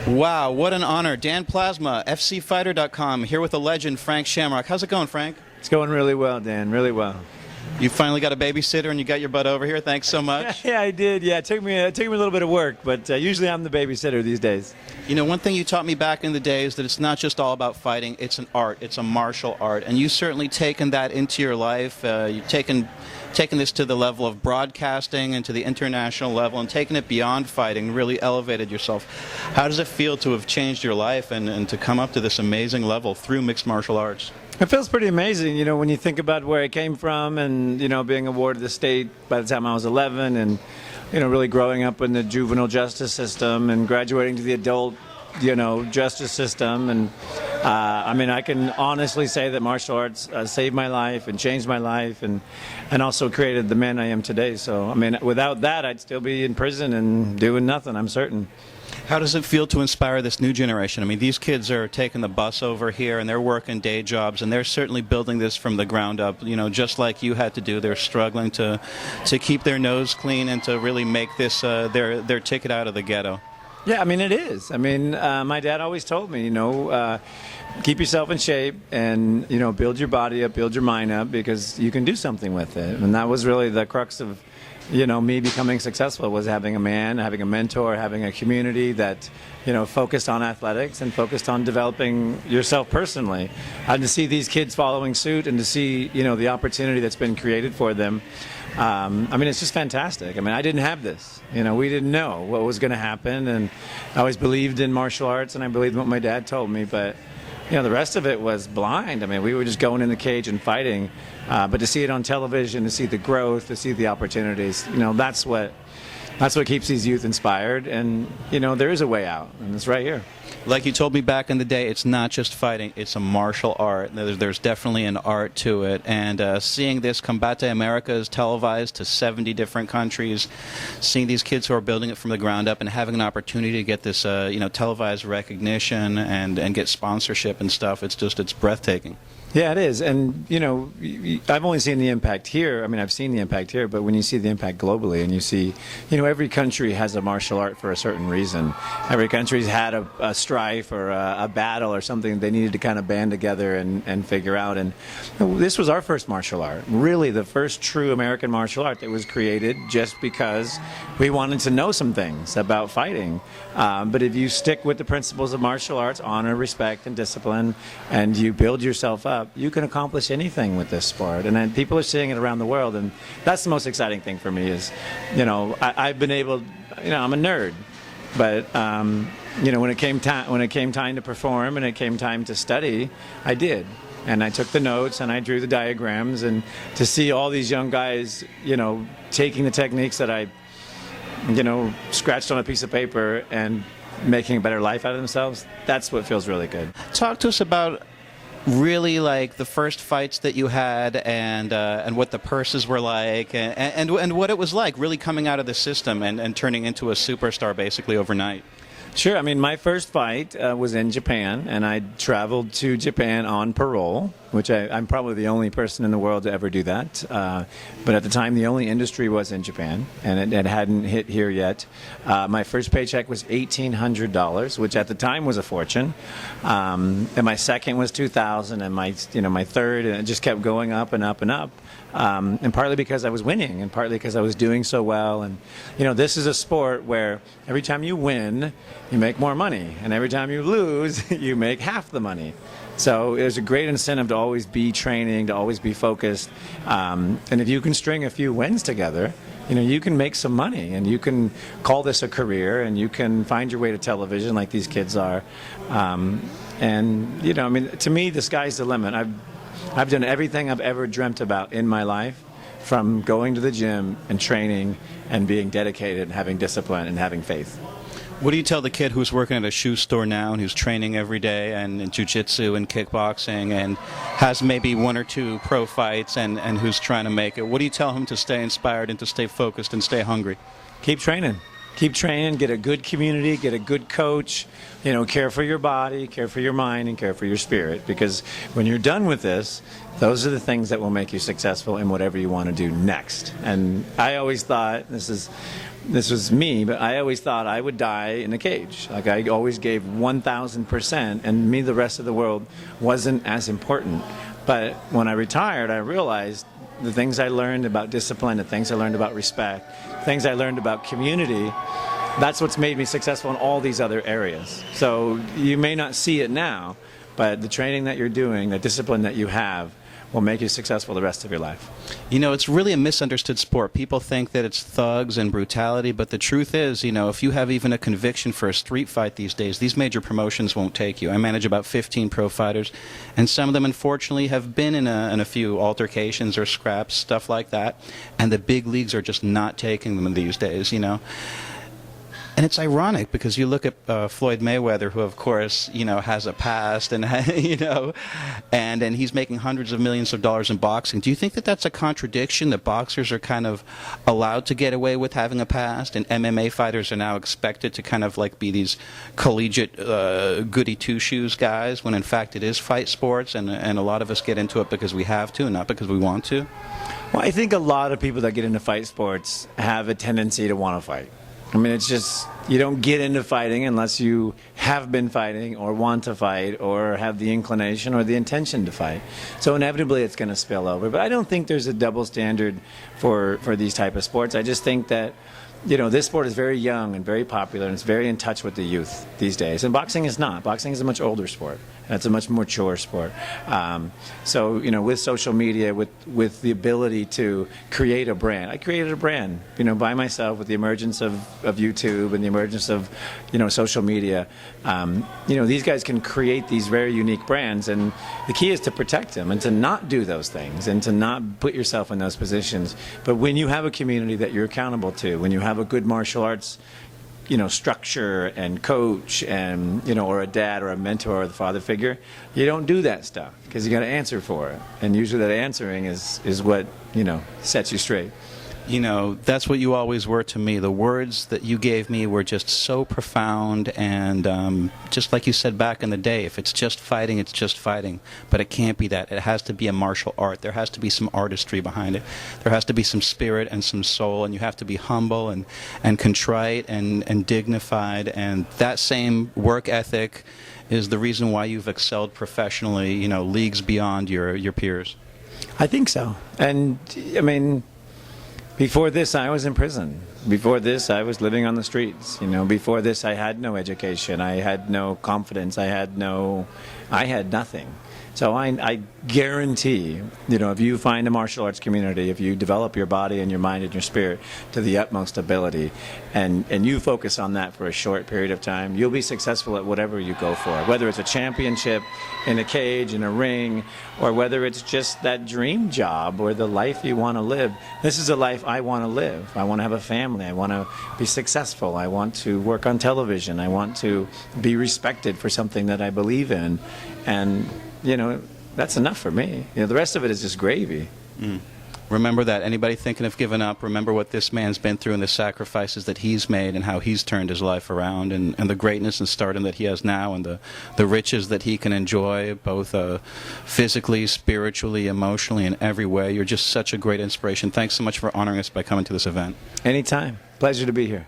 Wow, what an honor. Dan Plasma, FCfighter.com, here with the legend, Frank Shamrock. How's it going, Frank? It's going really well, Dan, really well. You finally got a babysitter and you got your butt over here. Thanks so much. Yeah, I did. Yeah, it took me a little bit of work, but usually I'm the babysitter these days. You know, one thing you taught me back in the day is that it's not just all about fighting. It's an art. It's a martial art. And you've certainly taken that into your life. You've taken this to the level of broadcasting and to the international level and taken it beyond fighting, really elevated yourself. How does it feel to have changed your life and to come up to this amazing level through mixed martial arts? It feels pretty amazing, you know, when you think about where I came from and, you know, being awarded the state by the time I was 11 and, you know, really growing up in the juvenile justice system and graduating to the adult, you know, justice system. And, I mean, I can honestly say that martial arts saved my life and changed my life and also created the man I am today. So, I mean, without that, I'd still be in prison and doing nothing, I'm certain. How does it feel to inspire this new generation? I mean, these kids are taking the bus over here and they're working day jobs and they're certainly building this from the ground up, you know, just like you had to do. They're struggling to keep their nose clean and to really make this their ticket out of the ghetto. Yeah, I mean, it is. I mean, my dad always told me, you know, keep yourself in shape and, you know, build your body up, build your mind up, because you can do something with it. And that was really the crux of, you know, me becoming successful, was having a man, having a mentor, having a community that, you know, focused on athletics and focused on developing yourself personally. And to see these kids following suit and to see, you know, the opportunity that's been created for them, I mean, it's just fantastic. I mean, I didn't have this. You know, we didn't know what was going to happen, and I always believed in martial arts, and I believed what my dad told me, but you know, the rest of it was blind. I mean, we were just going in the cage and fighting. But to see it on television, to see the growth, to see the opportunities, you know, that's what keeps these youth inspired. And, you know, there is a way out, and it's right here. Like you told me back in the day, it's not just fighting, it's a martial art. There's definitely an art to it. And seeing this Combate Americas televised to 70 different countries, seeing these kids who are building it from the ground up and having an opportunity to get this, you know, televised recognition and get sponsorship and stuff, it's breathtaking. Yeah, it is. And, you know, I've only seen the impact here. I mean, I've seen the impact here, but when you see the impact globally and you see, you know, every country has a martial art for a certain reason. Every country's had a strife or a battle or something they needed to kind of band together and figure out. And this was our first martial art, really the first true American martial art that was created just because we wanted to know some things about fighting. But if you stick with the principles of martial arts, honor, respect, and discipline, and you build yourself up, you can accomplish anything with this sport. And then people are seeing it around the world, and that's the most exciting thing for me is, you know, I've been able, you know, I'm a nerd, but you know, when it came time to perform and it came time to study, I did. And I took the notes and I drew the diagrams, and to see all these young guys, you know, taking the techniques that I, you know, scratched on a piece of paper and making a better life out of themselves, that's what feels really good. Talk to us about really like the first fights that you had and what the purses were like and what it was like really coming out of the system and turning into a superstar basically overnight. Sure. I mean, my first fight was in Japan, and I traveled to Japan on parole, which I'm probably the only person in the world to ever do that. But at the time, the only industry was in Japan, and it hadn't hit here yet. My first paycheck was $1,800, which at the time was a fortune. And my second was $2,000, and my third, and it just kept going up and up and up. And partly because I was winning, and partly because I was doing so well. And, you know, this is a sport where every time you win, you make more money. And every time you lose, you make half the money. So there's a great incentive to always be training, to always be focused. And if you can string a few wins together, you know, you can make some money, and you can call this a career, and you can find your way to television like these kids are. And, you know, I mean, to me, the sky's the limit. I've done everything I've ever dreamt about in my life, from going to the gym and training and being dedicated and having discipline and having faith. What do you tell the kid who's working at a shoe store now and who's training every day and in jiu-jitsu and kickboxing and has maybe one or two pro fights and who's trying to make it? What do you tell him to stay inspired and to stay focused and stay hungry? Keep training. Keep training, get a good community, get a good coach, you know, care for your body, care for your mind, and care for your spirit. Because when you're done with this, those are the things that will make you successful in whatever you want to do next. And I always thought, this is this was me, but I always thought I would die in a cage. Like, I always gave 1,000%, and me, the rest of the world, wasn't as important. But when I retired, I realized the things I learned about discipline, the things I learned about respect, things I learned about community, that's what's made me successful in all these other areas. So you may not see it now, but the training that you're doing, the discipline that you have, will make you successful the rest of your life. You know, it's really a misunderstood sport. People think that it's thugs and brutality, but the truth is, you know, if you have even a conviction for a street fight these days, these major promotions won't take you. I manage about 15 pro fighters, and some of them, unfortunately, have been in a few altercations or scraps, stuff like that, and the big leagues are just not taking them these days, you know. And it's ironic because you look at Floyd Mayweather, who, of course, you know, has a past, and you know, and he's making hundreds of millions of dollars in boxing. Do you think that that's a contradiction, that boxers are kind of allowed to get away with having a past, and MMA fighters are now expected to kind of like be these collegiate goody two-shoes guys, when in fact it is fight sports, and a lot of us get into it because we have to, and not because we want to? Well, I think a lot of people that get into fight sports have a tendency to want to fight. I mean, it's just, you don't get into fighting unless you have been fighting or want to fight or have the inclination or the intention to fight. So inevitably it's going to spill over. But I don't think there's a double standard for these type of sports. I just think that, you know, this sport is very young and very popular, and it's very in touch with the youth these days. And boxing is not. Boxing is a much older sport. And it's a much more mature sport. So, you know, with social media, with the ability to create a brand. I created a brand, you know, by myself with the emergence of YouTube and the emergence of, you know, social media. You know, these guys can create these very unique brands, and the key is to protect them and to not do those things and to not put yourself in those positions. But when you have a community that you're accountable to, when you have a good martial arts, you know, structure and coach, and, you know, or a dad or a mentor or the father figure, you don't do that stuff because you got to answer for it. And usually that answering is what, you know, sets you straight. You know, that's what you always were to me. The words that you gave me were just so profound, and just like you said back in the day, if it's just fighting, it's just fighting. But it can't be that. It has to be a martial art. There has to be some artistry behind it. There has to be some spirit and some soul, and you have to be humble and contrite and dignified. And that same work ethic is the reason why you've excelled professionally, you know, leagues beyond your peers. I think so. And, I mean, before this, I was in prison. Before this, I was living on the streets. You know, before this, I had no education. I had no confidence. I had nothing. So I guarantee, you know, if you find a martial arts community, if you develop your body and your mind and your spirit to the utmost ability, and you focus on that for a short period of time, you'll be successful at whatever you go for. Whether it's a championship in a cage, in a ring, or whether it's just that dream job or the life you want to live. This is a life I want to live. I want to have a family. I want to be successful. I want to work on television. I want to be respected for something that I believe in. And, you know, that's enough for me. You know, the rest of it is just gravy. Remember that. Anybody thinking of giving up, remember what this man's been through and the sacrifices that he's made and how he's turned his life around, and the greatness and stardom that he has now, and the riches that he can enjoy, both physically, spiritually, emotionally, in every way. You're just such a great inspiration. Thanks so much for honoring us by coming to this event. Anytime. Pleasure to be here.